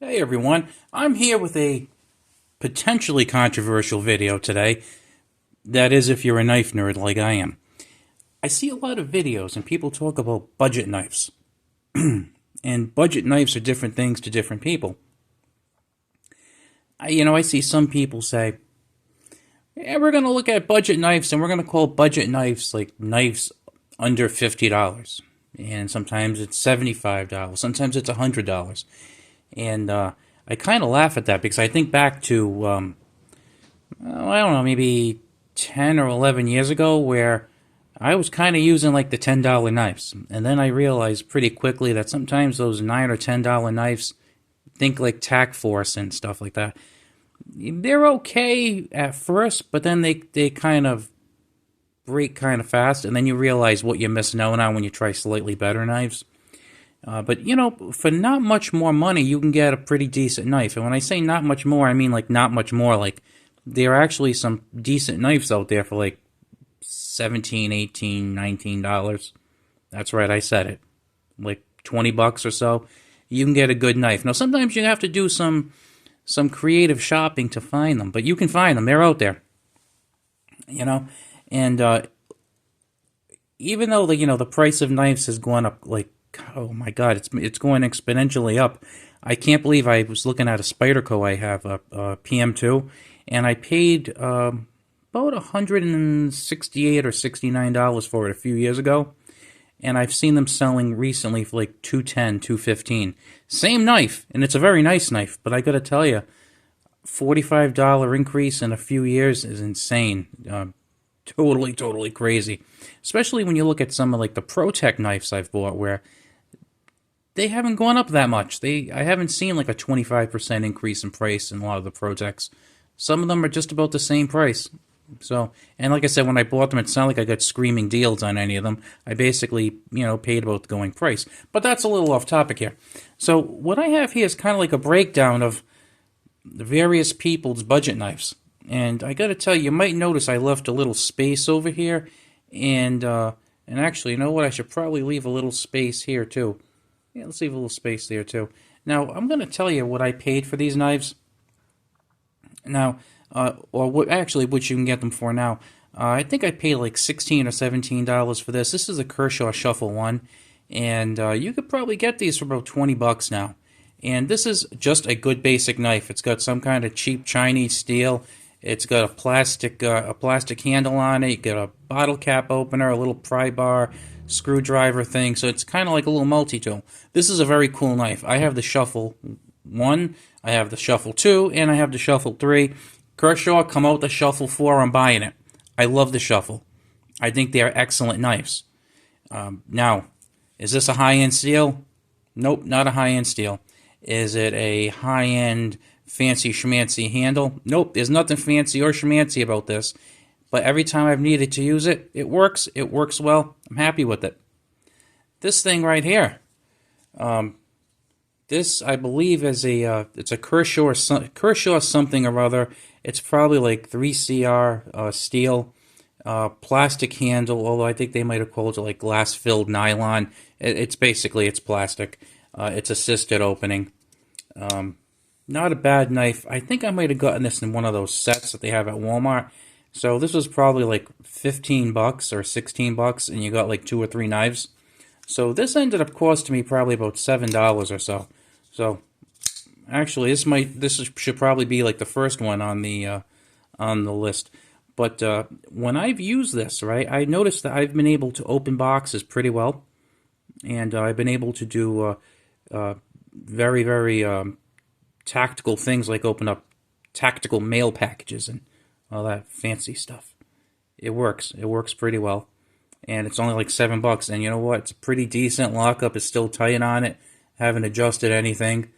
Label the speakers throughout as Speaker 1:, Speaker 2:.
Speaker 1: Hey everyone, I'm here with a potentially controversial video today. That is, if you're a knife nerd like I am. I see a lot of videos and people talk about budget knives. And budget knives are different things to different people. I see some people say, yeah, we're going to look at budget knives and we're going to call budget knives like knives under $50. And sometimes it's $75, sometimes it's $100. And I kind of laugh at that because I think back to, I don't know, maybe 10 or 11 years ago where I was kind of using like the $10 knives. And then I realized pretty quickly that sometimes those $9 or $10 knives, think like Tac Force and stuff like that, they're okay at first, but then they kind of break kind of fast. And then you realize what you're missing out on when you try slightly better knives. But for not much more money, you can get a pretty decent knife. And when I say not much more, I mean like not much more. Like there are actually some decent knives out there for like 17, 18, $19. That's right, I said it. Like $20 or so, you can get a good knife. Now sometimes you have to do some creative shopping to find them, but you can find them. They're out there. And even though the price of knives has gone up like, oh my god, it's going exponentially up. I can't believe I was looking at a Spyderco I have, a PM2, and I paid about $168 or $69 for it a few years ago, and I've seen them selling recently for like $210, $215. Same knife, and it's a very nice knife, but I gotta tell you, $45 increase in a few years is insane. Totally crazy. Especially when you look at some of like the ProTech knives I've bought where they haven't gone up that much. I haven't seen like a 25% increase in price in a lot of the ProTechs. Some of them are just about the same price. So, and like I said, when I bought them, it's not like I got screaming deals on any of them. I basically, paid about the going price. But that's a little off topic here. So what I have here is kind of like a breakdown of the various people's budget knives. And I gotta tell you, you might notice I left a little space over here. And actually, you know what? I should probably leave a little space here too. Yeah, let's leave a little space there too. Now, I'm going to tell you what I paid for these knives. Now, or what actually what you can get them for now. I think I paid like $16 or $17 for this. This is a Kershaw Shuffle 1, and you could probably get these for about $20 now. And this is just a good basic knife. It's got some kind of cheap Chinese steel. It's got a plastic handle on it. You got a bottle cap opener, a little pry bar, screwdriver thing. So it's kind of like a little multi-tool. This is a very cool knife. I have the Shuffle 1, I have the Shuffle 2, and I have the Shuffle 3. Kershaw, come out with the Shuffle 4. I'm buying it. I love the Shuffle. I think they are excellent knives. Now, is this a high-end steel? Nope, not a high-end steel. Is it a high-end fancy schmancy handle? Nope, there's nothing fancy or schmancy about this. But every time I've needed to use it, it works. It works well. I'm happy with it. This thing right here, this I believe is it's a Kershaw something or other. It's probably like 3CR steel, plastic handle. Although I think they might have called it like glass filled nylon. It's plastic. It's assisted opening. Not a bad knife. I think I might have gotten this in one of those sets that they have at Walmart. So this was probably like $15 or $16, and you got like 2 or 3 knives. So this ended up costing me probably about $7 or so. So actually, this should probably be like the first one on the list. But when I've used this, right, I noticed that I've been able to open boxes pretty well, and I've been able to do very tactical things like open up tactical mail packages and all that fancy stuff. It works. It works pretty well. And it's only like $7. And you know what? It's a pretty decent lockup. It's still tight on it. Haven't adjusted anything.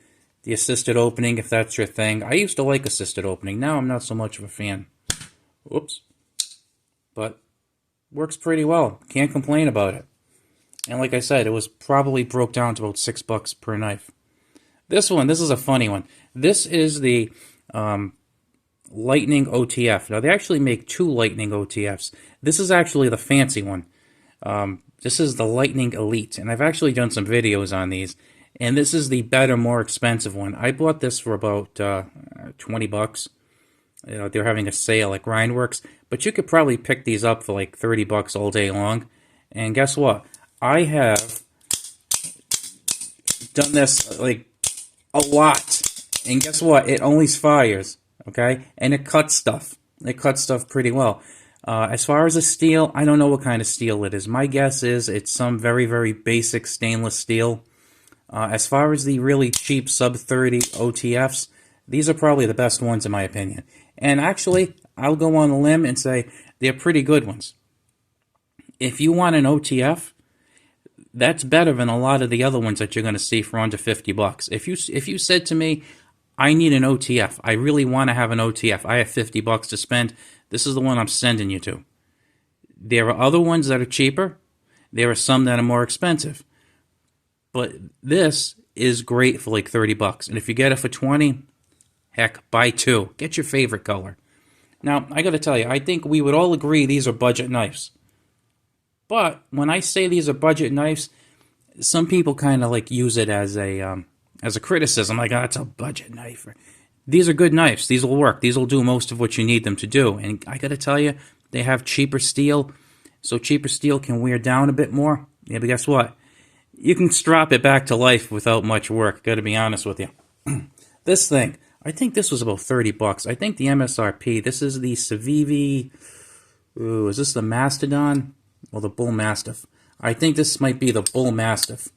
Speaker 1: The assisted opening, if that's your thing. I used to like assisted opening. Now I'm not so much of a fan. Whoops. But works pretty well. Can't complain about it. And like I said, it was probably broke down to about $6 per knife. This is a funny one. This is the Lightning OTF. Now, they actually make 2 Lightning OTFs. This is actually the fancy one. This is the Lightning Elite, and I've actually done some videos on these. And this is the better, more expensive one. I bought this for about $20. You know, they're having a sale at Grindworks, but you could probably pick these up for like $30 all day long. And guess what? I have done this like a lot. And guess what? It only fires, okay? And it cuts stuff. It cuts stuff pretty well. As far as the steel, I don't know what kind of steel it is. My guess is it's some very, very basic stainless steel. As far as the really cheap sub-30 OTFs, these are probably the best ones in my opinion. And actually, I'll go on a limb and say they're pretty good ones. If you want an OTF, that's better than a lot of the other ones that you're going to see for under $50. If you said to me, I need an OTF, I really want to have an OTF, I have $50 to spend, this is the one I'm sending you to. There are other ones that are cheaper. There are some that are more expensive. But this is great for like $30. And if you get it for 20, heck, buy two. Get your favorite color. Now, I got to tell you, I think we would all agree these are budget knives. But when I say these are budget knives, some people kind of like use it as a criticism. Like, oh, it's a budget knife. These are good knives. These will work. These will do most of what you need them to do. And I got to tell you, they have cheaper steel. So cheaper steel can wear down a bit more. Yeah, but guess what? You can strap it back to life without much work. Got to be honest with you. This thing, I think this was about $30. I think the MSRP, this is the Civivi, ooh, is this the Mastodon or the Bull Mastiff? I think this might be the Bull Mastiff.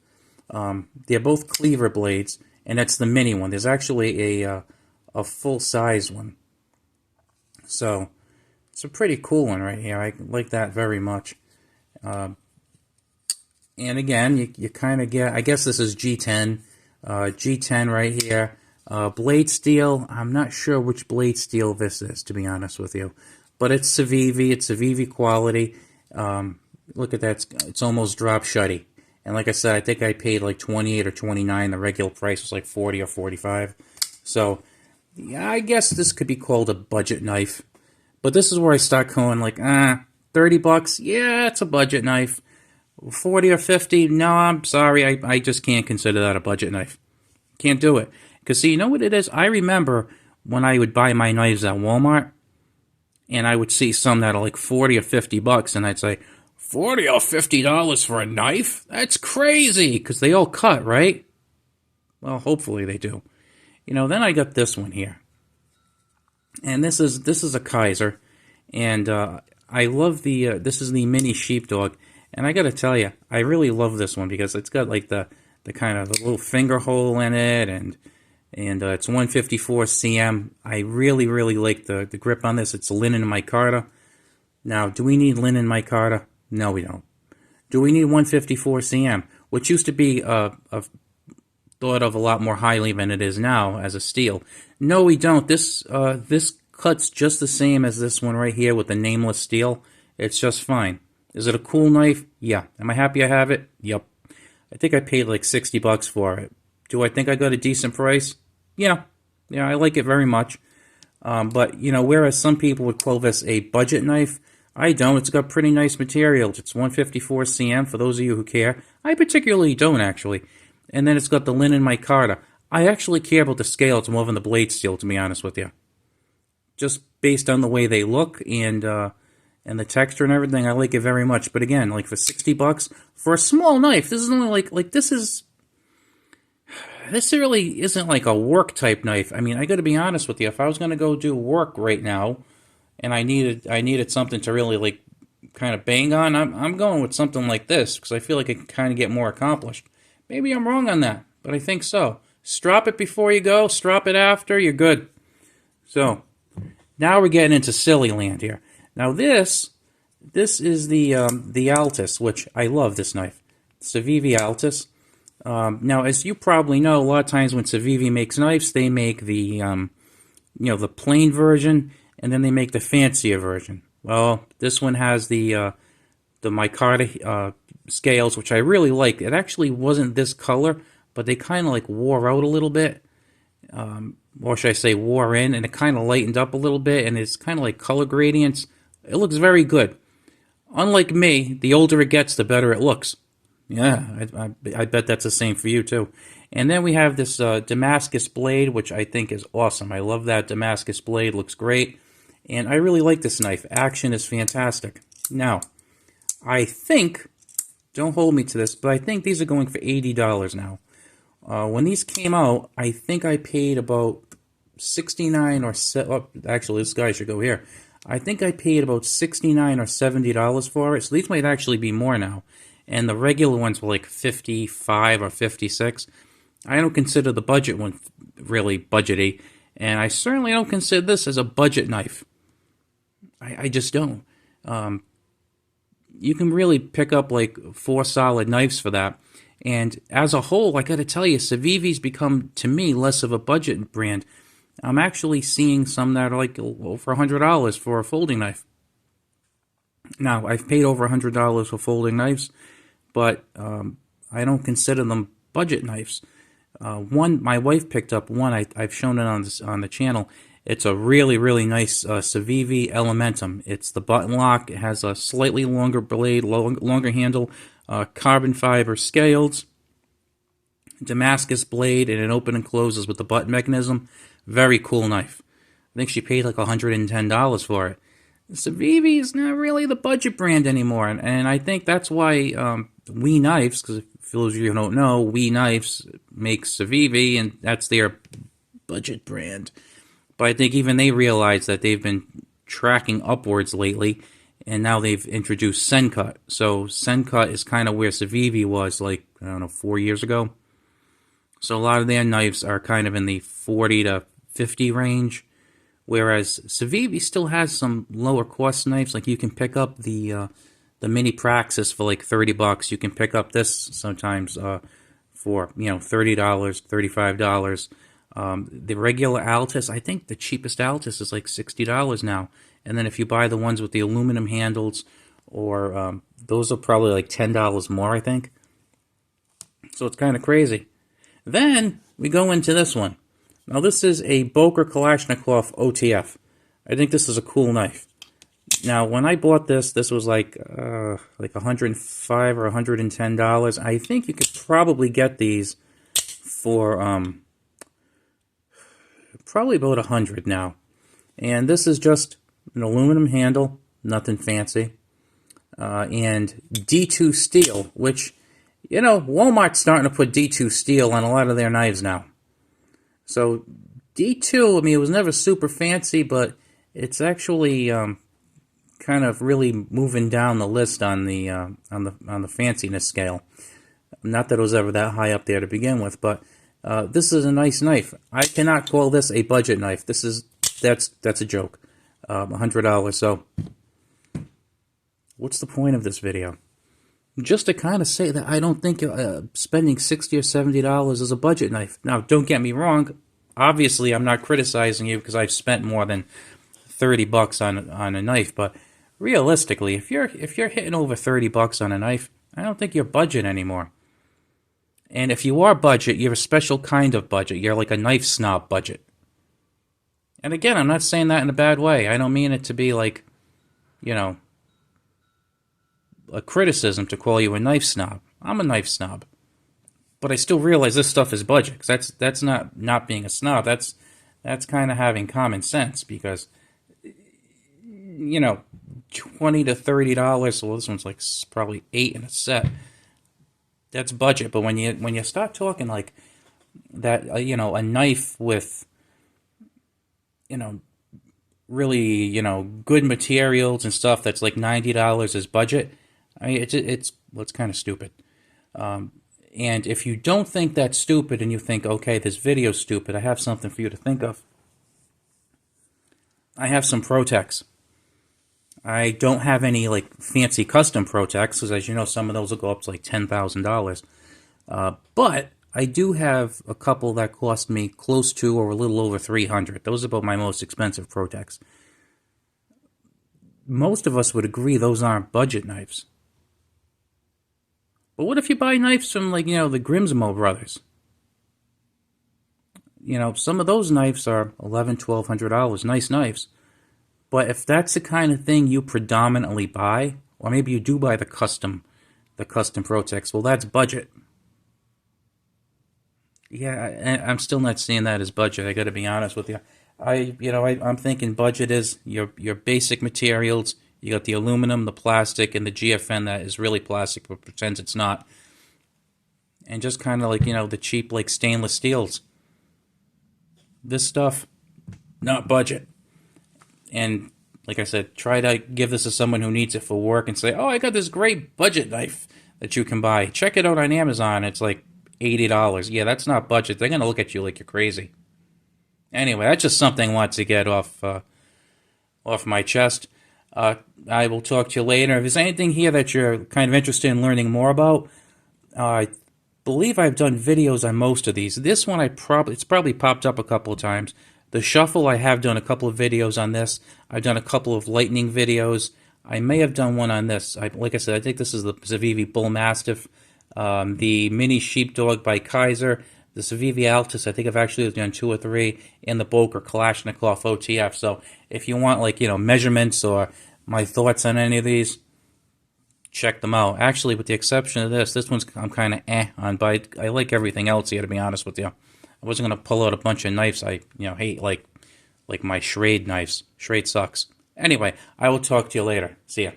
Speaker 1: They're both cleaver blades, and it's the mini one. There's actually a full-size one. So, it's a pretty cool one right here. I like that very much. And again, you kind of get, I guess this is G10. G10 right here. Blade steel, I'm not sure which blade steel this is, to be honest with you. But it's Civivi, it's Civivi quality. Look at that, it's almost drop shutty. And like I said, I think I paid like 28 or 29. The regular price was like 40 or 45. So, yeah, I guess this could be called a budget knife. But this is where I start going like, $30? Yeah, it's a budget knife. 40 or 50? No, I'm sorry. I just can't consider that a budget knife. Can't do it. Because, see, you know what it is? I remember when I would buy my knives at Walmart, and I would see some that are like 40 or 50 bucks, and I'd say, 40 or $50 for a knife? That's crazy, because they all cut, right? Well, hopefully they do. You know, then I got this one here. And this is a Kaiser, and I love this is the mini sheepdog. And I got to tell you, I really love this one because it's got like the kind of the little finger hole in it, and it's 154 cm. I really, really like the grip on this. It's a linen micarta. Now, do we need linen micarta? No, we don't. Do we need 154 cm? Which used to be thought of a lot more highly than it is now as a steel. No, we don't. This cuts just the same as this one right here with the nameless steel. It's just fine. Is it a cool knife? Yeah. Am I happy I have it? Yep. I think I paid like $60 for it. Do I think I got a decent price? Yeah. Yeah, I like it very much. But, you know, whereas some people would call this a budget knife, I don't. It's got pretty nice materials. It's 154 cm for those of you who care. I particularly don't, actually. And then it's got the linen micarta. I actually care about the scales more than the blade steel, to be honest with you. Just based on the way they look and the texture and everything, I like it very much. But again, like for $60 for a small knife, this is only like this really isn't like a work type knife. I mean, I got to be honest with you. If I was going to go do work right now, and I needed something to really like kind of bang on, I'm going with something like this because I feel like it can kind of get more accomplished. Maybe I'm wrong on that, but I think so. Strap it before you go, strap it after, you're good. So now we're getting into silly land here. Now this is the Altus, which I love this knife. Civivi Altus. Now, as you probably know, a lot of times when Civivi makes knives, they make the the plain version, and then they make the fancier version. Well, this one has the micarta scales, which I really like. It actually wasn't this color, but they kind of like wore out a little bit. Or should I say wore in, and it kind of lightened up a little bit, and it's kind of like color gradients. It looks very good. Unlike me, the older it gets, the better it looks. Yeah, I bet that's the same for you too. And then we have this Damascus blade, which I think is awesome. I love that Damascus blade, looks great. And I really like this knife. Action is fantastic. Now, I think, don't hold me to this, but I think these are going for $80 now. When these came out, I think I paid about 69 or actually this guy should go here. I think I paid about 69 or $70 for it. So these might actually be more now. And the regular ones were like 55 or 56. I don't consider the budget one really budgety, and I certainly don't consider this as a budget knife. I just don't. You can really pick up like 4 solid knives for that. And as a whole, I got to tell you, Civivi's become, to me, less of a budget brand. I'm actually seeing some that are like over $100 for a folding knife. Now, I've paid over $100 for folding knives, but I don't consider them budget knives. One, my wife picked up one. I've shown it on the channel. It's a really, really nice Civivi Elementum. It's the button lock. It has a slightly longer blade, longer handle, carbon fiber scales, Damascus blade, and it opens and closes with the button mechanism. Very cool knife. I think she paid like $110 for it. Civivi is not really the budget brand anymore, and I think that's why We Knives, because for those of you who don't know, We Knives makes Civivi, and that's their budget brand. But I think even they realize that they've been tracking upwards lately, and now they've introduced Sencut. So Sencut is kind of where Civivi was, like, I don't know, 4 years ago. So a lot of their knives are kind of in the 40 to 50 range, whereas Civivi still has some lower cost knives. Like you can pick up the Mini Praxis for like $30. You can pick up this sometimes for $30, $35. The regular Altus, I think the cheapest Altus is like $60 now. And then if you buy the ones with the aluminum handles, or those are probably like $10 more, I think. So it's kind of crazy. Then we go into this one. Now this is a Boker Kalashnikov OTF. I think this is a cool knife. Now when I bought this was like $105 or $110. I think you could probably get these for probably about $100 now. And this is just an aluminum handle, nothing fancy. And D2 steel, which, Walmart's starting to put D2 steel on a lot of their knives now. So D2, I mean, it was never super fancy, but it's actually kind of really moving down the list on the fanciness scale. Not that it was ever that high up there to begin with, but this is a nice knife. I cannot call this a budget knife. That's a joke. $100. So, what's the point of this video? Just to kind of say that I don't think spending $60 or $70 is a budget knife. Now, don't get me wrong. Obviously, I'm not criticizing you because I've spent more than $30 on a knife. But realistically, if you're hitting over $30 on a knife, I don't think you're budget anymore. And if you are budget, you're a special kind of budget. You're like a knife snob budget. And again, I'm not saying that in a bad way. I don't mean it to be like, a criticism to call you a knife snob. I'm a knife snob. But I still realize this stuff is budget. Cause that's not being a snob. That's kind of having common sense because, $20 to $30. Well, this one's like probably $8 in a set. That's budget. But when you start talking like that, a knife with, really, good materials and stuff that's like $90 is budget. I mean, it's kind of stupid. And if you don't think that's stupid and you think, okay, this video's stupid, I have something for you to think of. I have some Protex. I don't have any like fancy custom Protex, because as you know, some of those will go up to like $10,000. But I do have a couple that cost me close to or a little over $300. Those are about my most expensive Protex. Most of us would agree those aren't budget knives. But what if you buy knives from, like, the Grimsmo brothers? Some of those knives are $1,100, $1,200, nice knives. But if that's the kind of thing you predominantly buy, or maybe you do buy the custom Protex, well, that's budget. Yeah, I'm still not seeing that as budget. I got to be honest with you. I'm thinking budget is your basic materials. You got the aluminum, the plastic, and the GFN that is really plastic but pretends it's not, and just kind of like the cheap like stainless steels. This stuff, not budget. And like I said, try to give this to someone who needs it for work and say, "Oh, I got this great budget knife that you can buy. Check it out on Amazon. It's like $80." Yeah, that's not budget. They're gonna look at you like you're crazy. Anyway, that's just something I want to get off my chest. I will talk to you later. If there's anything here that you're kind of interested in learning more about, I believe I've done videos on most of these. This one it's probably popped up a couple of times. The shuffle, I have done a couple of videos on this. I've done a couple of lightning videos. I may have done one on this. Like I said, I think this is the Civivi Bull Mastiff, the Mini Sheepdog by Kaiser, the Civivi Altus. I think I've actually done 2 or 3, and the Boker Kalashnikov OTF. So if you want measurements or my thoughts on any of these, check them out. Actually, with the exception of this one's I'm kind of on, but I like everything else here, to be honest with you. I wasn't going to pull out a bunch of knives I hate, like my Schrade knives. Schrade sucks. Anyway, I will talk to you later. See ya.